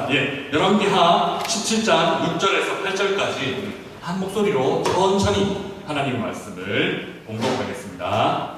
자, 열왕기하 17장 6절에서 8절까지 한 목소리로 천천히 하나님 말씀을 공독하겠습니다.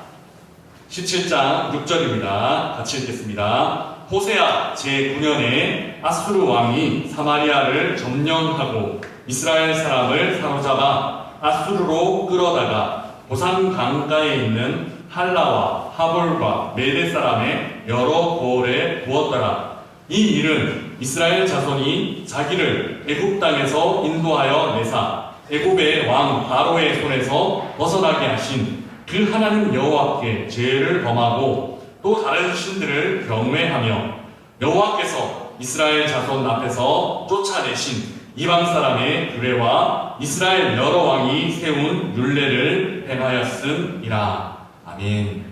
17장 6절입니다. 같이 읽겠습니다. 호세아 제9년에 아수르 왕이 사마리아를 점령하고 이스라엘 사람을 사로잡아 아수르로 끌어다가 고산 강가에 있는 할라와 하볼과 메대 사람의 여러 고을에 부었더라. 이 일은 이스라엘 자손이 자기를 애굽 땅에서 인도하여 내사 애굽의 왕 바로의 손에서 벗어나게 하신 그 하나님 여호와께 죄를 범하고 또 다른 신들을 경외하며 여호와께서 이스라엘 자손 앞에서 쫓아내신 이방 사람의 규례와 이스라엘 여러 왕이 세운 율례를 행하였음이라. 아멘.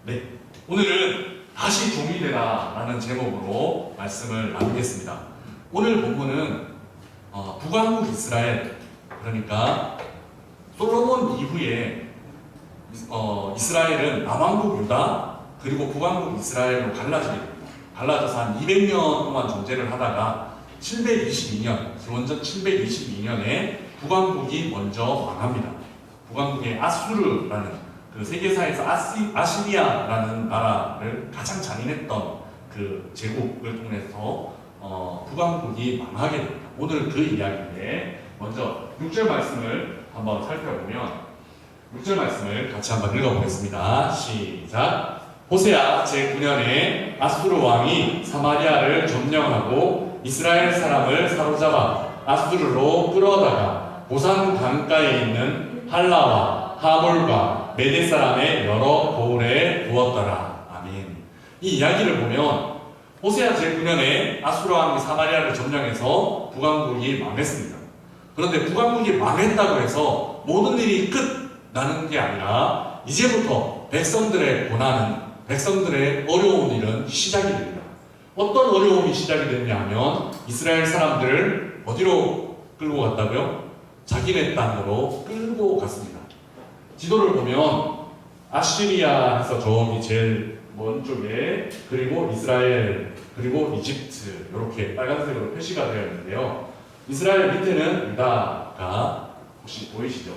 네, 오늘은 다시 종이 되라 라는 제목으로 말씀을 나누겠습니다. 오늘 본문은 북왕국 이스라엘, 그러니까 솔로몬 이후에 이스라엘은 남왕국 유다 그리고 북왕국 이스라엘로 갈라져서 한 200년 동안 존재를 하다가 722년, 기원전 722년에 북왕국이 먼저 망합니다. 북왕국의 아수르라는 그 세계사에서 아시리아라는 나라를 가장 잔인했던 그 제국을 통해서 북왕국이 망하게 됩니다. 오늘 그 이야기인데 먼저 6절 말씀을 한번 살펴보면 6절 말씀을 같이 한번 읽어보겠습니다. 시작. 호세아 제9년에 아수르 왕이 사마리아를 점령하고 이스라엘 사람을 사로잡아 아수르로 끌어다가 고산 강가에 있는 할라와 하볼과 메대 사람의 여러 고을에 부었더라. 아멘. 이 이야기를 보면 호세아 제9년에 아수르 왕이 사마리아를 점령해서 북왕국이 망했습니다. 그런데 북왕국이 망했다고 해서 모든 일이 끝나는 게 아니라 이제부터 백성들의 고난은, 백성들의 어려운 일은 시작이 됩니다. 어떤 어려움이 시작이 됐냐면 이스라엘 사람들을 어디로 끌고 갔다고요? 자기네 땅으로 끌고 갔습니다. 지도를 보면 아시리아에서 저기 제일 먼 쪽에, 그리고 이스라엘, 그리고 이집트 이렇게 빨간색으로 표시가 되어 있는데요. 이스라엘 밑에는 유다가 혹시 보이시죠?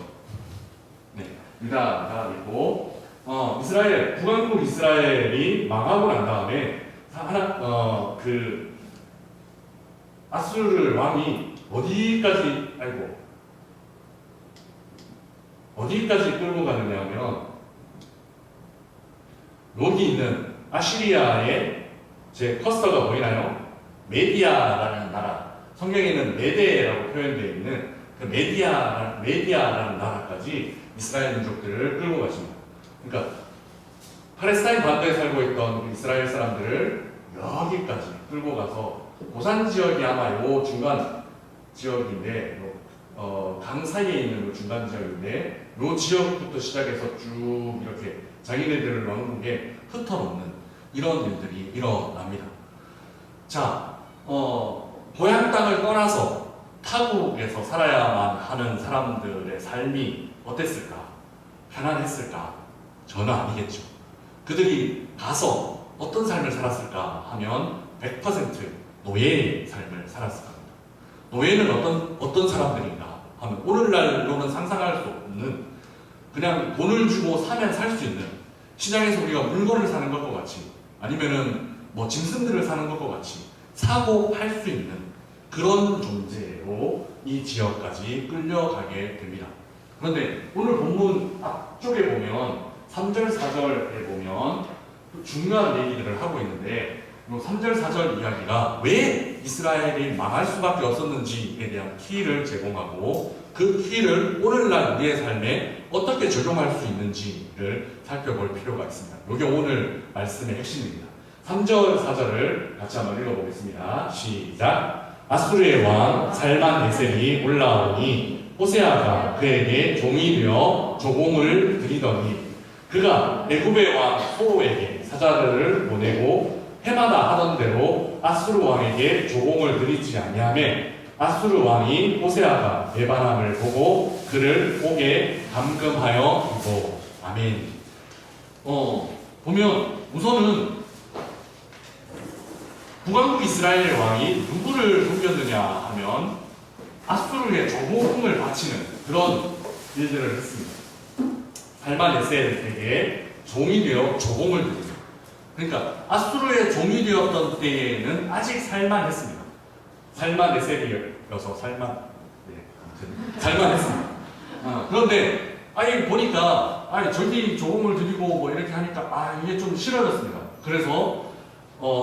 네, 유다가 있고 이스라엘, 북왕국 이스라엘이 망하고 난 다음에 아수르 왕이 어디까지 끌고 가느냐면 여기 있는 아시리아의 제 커서가 보이나요? 메디아라는 나라, 성경에는 메데라고 표현되어 있는 그 메디아라는 나라까지 이스라엘 민족들을 끌고 가십니다. 그러니까 팔레스타인 반도에 살고 있던 이스라엘 사람들을 여기까지 끌고 가서 고산 지역이 아마 요 중간 지역인데 강 사이에 있는 요 중간 지역인데 요 지역부터 시작해서 쭉 이렇게 자기네들을 왕국에 흩어놓는 이런 일들이 일어납니다. 자, 고향 땅을 떠나서 타국에서 살아야만 하는 사람들의 삶이 어땠을까? 편안했을까? 전혀 아니겠죠. 그들이 가서 어떤 삶을 살았을까 하면 100% 노예의 삶을 살았을 겁니다. 노예는 어떤 사람들인가 하면 오늘날로는 상상할 수 없는, 그냥 돈을 주고 사면 살 수 있는, 시장에서 우리가 물건을 사는 것과 같이, 아니면은 뭐 짐승들을 사는 것과 같이 사고 팔 수 있는 그런 존재로 이 지역까지 끌려가게 됩니다. 그런데 오늘 본문 앞쪽에 보면 3절, 4절에 보면 중요한 얘기들을 하고 있는데, 이 3절, 4절 이야기가 왜 이스라엘이 망할 수밖에 없었는지에 대한 키를 제공하고 그 키를 오늘날 우리의 삶에 어떻게 적용할 수 있는지를 살펴볼 필요가 있습니다. 이게 오늘 말씀의 핵심입니다. 3절, 4절을 같이 한번 읽어보겠습니다. 시작. 아수르의 왕 살만네셀이 올라오니 호세아가 그에게 종이 되어 조공을 드리더니 그가 애굽의 왕 포로에게 사자를 보내고 해마다 하던 대로 아수르 왕에게 조공을 드리지 아니하며 아수르 왕이 호세아가 배반함을 보고 그를 옥에 감금하여 두고. 아멘. 보면 우선은 북왕국 이스라엘의 왕이 누구를 섬겼느냐 하면 아수르의 조공을 바치는 그런 일들을 했습니다. 살마네셀에게 종이 되어 조공을 드립니다. 그러니까 아수르의 종이 되었던 때에는 아직 살만했습니다. 살마네셀이어서 살만했습니다. 그런데 보니까 저기 조공을 드리고 뭐 이렇게 하니까 이게 좀 싫어졌습니다. 그래서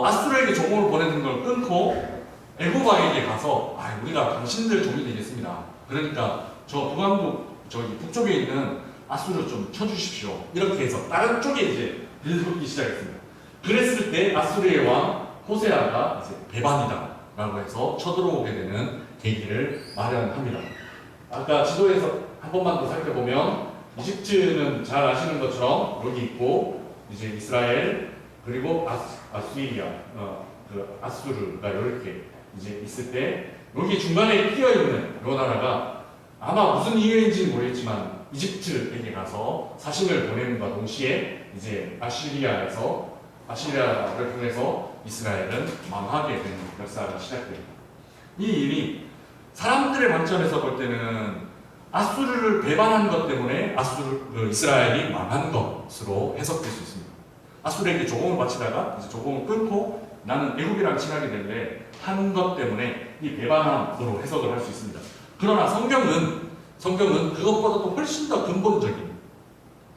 아수르에게 조공을 보내는 걸 끊고 애굽 왕에게 가서 우리가 당신들 종이 되겠습니다. 그러니까 저 북왕국 저기 북쪽에 있는 아수르 좀 쳐주십시오. 이렇게 해서 다른 쪽에 이제 들붙기 시작했습니다. 그랬을 때 아수르의 왕 호세아가 이제 배반이다라고 해서 쳐들어오게 되는 계기를 마련합니다. 아까 지도에서 한 번만 더 살펴보면 이집트는 잘 아시는 것처럼 여기 있고 이제 이스라엘 그리고 아수리아 그 아수르가 이렇게 이제 있을 때 여기 중간에 끼어 있는 이 나라가 아마 무슨 이유인지는 모르겠지만 이집트에게 가서 사신을 보내는과 동시에 이제 아시리아를 통해서 이스라엘은 망하게 되는 역사가 시작됩니다. 이 일이 사람들의 관점에서 볼 때는 아수르를 배반한 것 때문에 이스라엘이 망한 것으로 해석될 수 있습니다. 아수르에게 조공을 바치다가 이제 조공을 끊고 나는 애국이랑 친하게 될래 한 것 때문에 이 배반함으로 해석을 할 수 있습니다. 그러나 성경은 그것보다도 훨씬 더 근본적인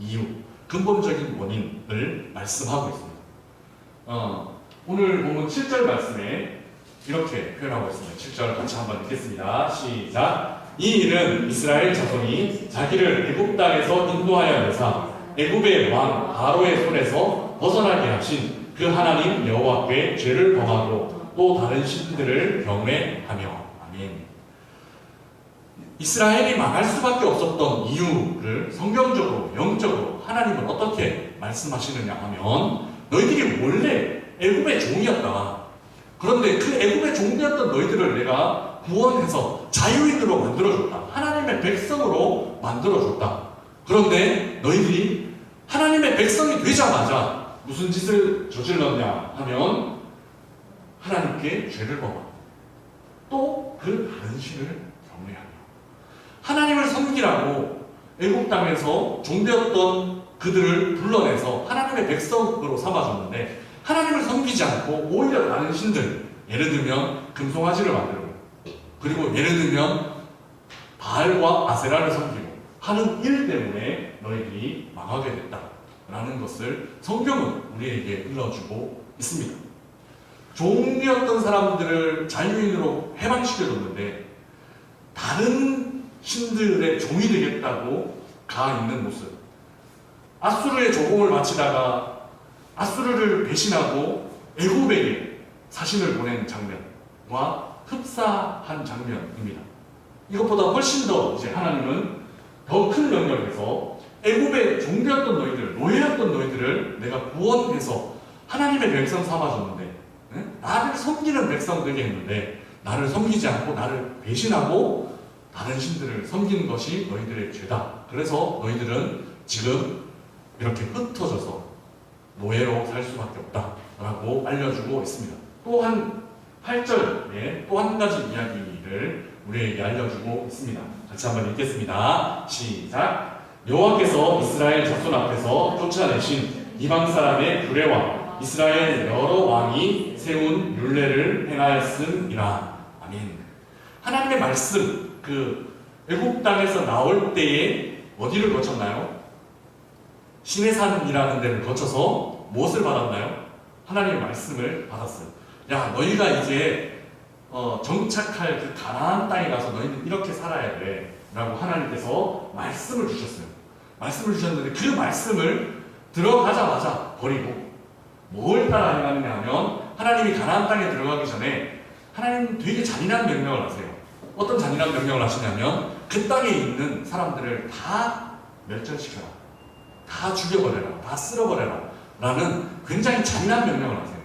이유, 근본적인 원인을 말씀하고 있습니다. 오늘 본문 7절 말씀에 이렇게 표현하고 있습니다. 7절 같이 한번 읽겠습니다. 시작. 이 일은 이스라엘 자손이 자기를 애굽 땅에서 인도하여 내사 애굽의 왕 바로의 손에서 벗어나게 하신 그 하나님 여호와께 죄를 범하고 또 다른 신들을 경외하며. 아멘. 이스라엘이 망할 수밖에 없었던 이유를 성경적으로 영적으로 하나님은 어떻게 말씀하시느냐 하면 너희들이 원래 애굽의 종이었다. 그런데 그 애굽의 종이었던 너희들을 내가 구원해서 자유인으로 만들어줬다. 하나님의 백성으로 만들어줬다. 그런데 너희들이 하나님의 백성이 되자마자 무슨 짓을 저질렀냐 하면 하나님께 죄를 범하고 또 그 다른 신을 경외하며 하나님을 섬기라고 애굽 땅에서 종되었던 그들을 불러내서 하나님의 백성으로 삼아줬는데 하나님을 섬기지 않고 오히려 다른 신들, 예를 들면 금송아지를 만들고 그리고 예를 들면 바알과 아세라를 섬기고 하는 일 때문에 너희들이 망하게 됐다라는 것을 성경은 우리에게 일러주고 있습니다. 종이었던 사람들을 자유인으로 해방시켜줬는데 다른 신들의 종이 되겠다고 가 있는 모습. 아수르의 조공을 바치다가 아수르를 배신하고 애굽에게 사신을 보낸 장면과 흡사한 장면입니다. 이것보다 훨씬 더 이제 하나님은 더 큰 영역에서 애굽의 종되었던 너희들, 노예였던 너희들을 내가 구원해서 하나님의 백성 삼아줬는데 나를 섬기는 백성 되게 했는데 나를 섬기지 않고 나를 배신하고 다른 신들을 섬기는 것이 너희들의 죄다. 그래서 너희들은 지금 이렇게 흩어져서 노예로 살 수밖에 없다라고 알려주고 있습니다. 또한 8절에 또 한 가지 이야기를 우리에게 알려주고 있습니다. 같이 한번 읽겠습니다. 시작. 여호와께서 이스라엘 자손 앞에서 쫓아내신 이방 사람의 구레와 이스라엘 여러 왕이 세운 율례를 행하였음이라. 아멘. 하나님의 말씀, 애굽 땅에서 나올 때에 어디를 거쳤나요? 시내산이라는 데를 거쳐서 무엇을 받았나요? 하나님의 말씀을 받았어요. 야, 너희가 이제 정착할 그 가나안 땅에 가서 너희는 이렇게 살아야 돼 라고 하나님께서 말씀을 주셨어요. 말씀을 주셨는데 그 말씀을 들어가자마자 버리고 뭘 따라 행하느냐 하면 하나님이 가나안 땅에 들어가기 전에 하나님은 되게 잔인한 명령을 하세요. 어떤 잔인한 명령을 하시냐면 그 땅에 있는 사람들을 다 멸절시켜라, 다 죽여버려라, 다 쓸어버려라 라는 굉장히 잔인한 명령을 하세요.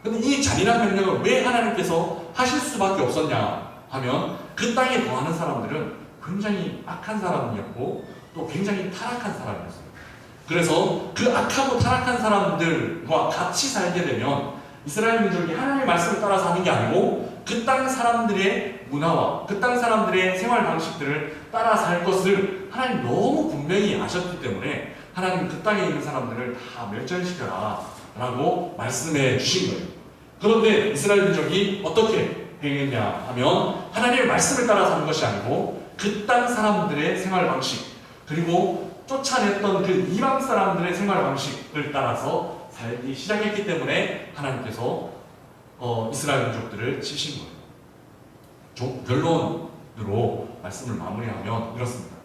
그런데 이 잔인한 명령을 왜 하나님께서 하실 수밖에 없었냐 하면 그 땅에 거하는 사람들은 굉장히 악한 사람이었고 또 굉장히 타락한 사람이었어요. 그래서 그 악하고 타락한 사람들과 같이 살게 되면 이스라엘 민족이 하나님의 말씀을 따라서 하는 게 아니고 그 땅 사람들의 문화와 그 땅 사람들의 생활 방식들을 따라 살 것을 하나님 너무 분명히 아셨기 때문에 하나님 그 땅에 있는 사람들을 다 멸절시켜라 라고 말씀해 주신 거예요. 그런데 이스라엘 민족이 어떻게 행했냐 하면 하나님의 말씀을 따라 사는 것이 아니고 그 땅 사람들의 생활 방식 그리고 쫓아냈던 그 이방 사람들의 생활 방식을 따라서 살기 시작했기 때문에 하나님께서 이스라엘 민족들을 치신 거예요. 결론으로 말씀을 마무리하면 이렇습니다.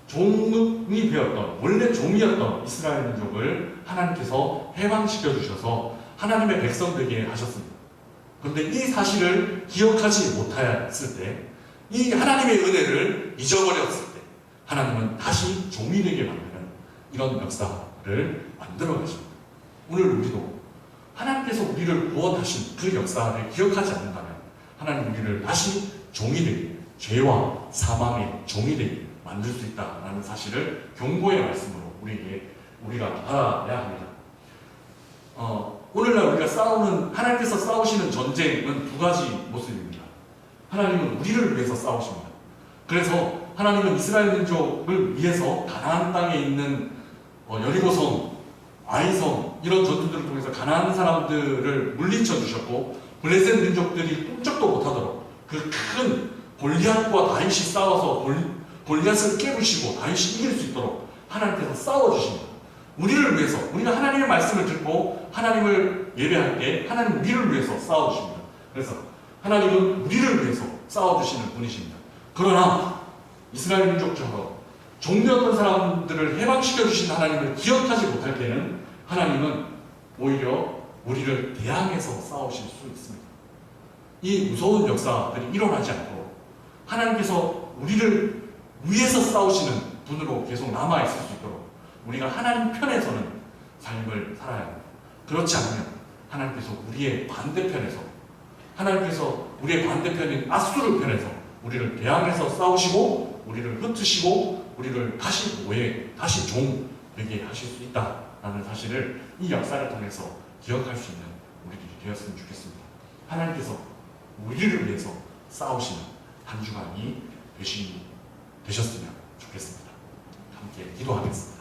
종이 되었던 원래 종이었던 이스라엘 민족을 하나님께서 해방시켜 주셔서 하나님의 백성 되게 하셨습니다. 그런데 이 사실을 기억하지 못했을 때, 이 하나님의 은혜를 잊어버렸을 때 하나님은 다시 종이 되게 만드는 이런 역사를 만들어 가십니다. 오늘 우리도 하나님께서 우리를 구원하신 그 역사를 기억하지 않는다면 하나님 우리를 다시 종이 되게, 죄와 사망의 종이 되게 만들 수 있다라는 사실을 경고의 말씀으로 우리가 알아야 합니다. 오늘날 우리가 하나님께서 싸우시는 전쟁은 두 가지 모습입니다. 하나님은 우리를 위해서 싸우십니다. 그래서 하나님은 이스라엘 민족을 위해서 가나안 땅에 있는 여리고성, 아이성 이런 전투들을 통해서 가나안 사람들을 물리쳐 주셨고 블레셋 민족들이 꿈쩍도 못하도록 그 큰 골리앗과 다윗이 싸워서 골리앗을 깨부시고 다윗이 이길 수 있도록 하나님께서 싸워주십니다. 우리를 위해서, 우리가 하나님의 말씀을 듣고 하나님을 예배할 때 하나님 우리를 위해서 싸워주십니다. 그래서 하나님은 우리를 위해서 싸워주시는 분이십니다. 그러나 이스라엘 민족처럼 종되었던 사람들을 해방시켜주신 하나님을 기억하지 못할 때는 하나님은 오히려 우리를 대항해서 싸우실 수 있습니다. 이 무서운 역사들이 일어나지 않도록 하나님께서 우리를 위해서 싸우시는 분으로 계속 남아있을 수 있도록 우리가 하나님 편에서는 삶을 살아야 합니다. 그렇지 않으면 하나님께서 우리의 반대편에서, 하나님께서 우리의 반대편인 앗수르 편에서 우리를 대항해서 싸우시고 우리를 흩으시고 우리를 다시 노예, 다시 종 되게 하실 수 있다라는 사실을 이 역사를 통해서 기억할 수 있는 우리들이 되었으면 좋겠습니다. 하나님께서 우리를 위해서 싸우시는 한 주간이 되셨으면 좋겠습니다. 함께 기도하겠습니다.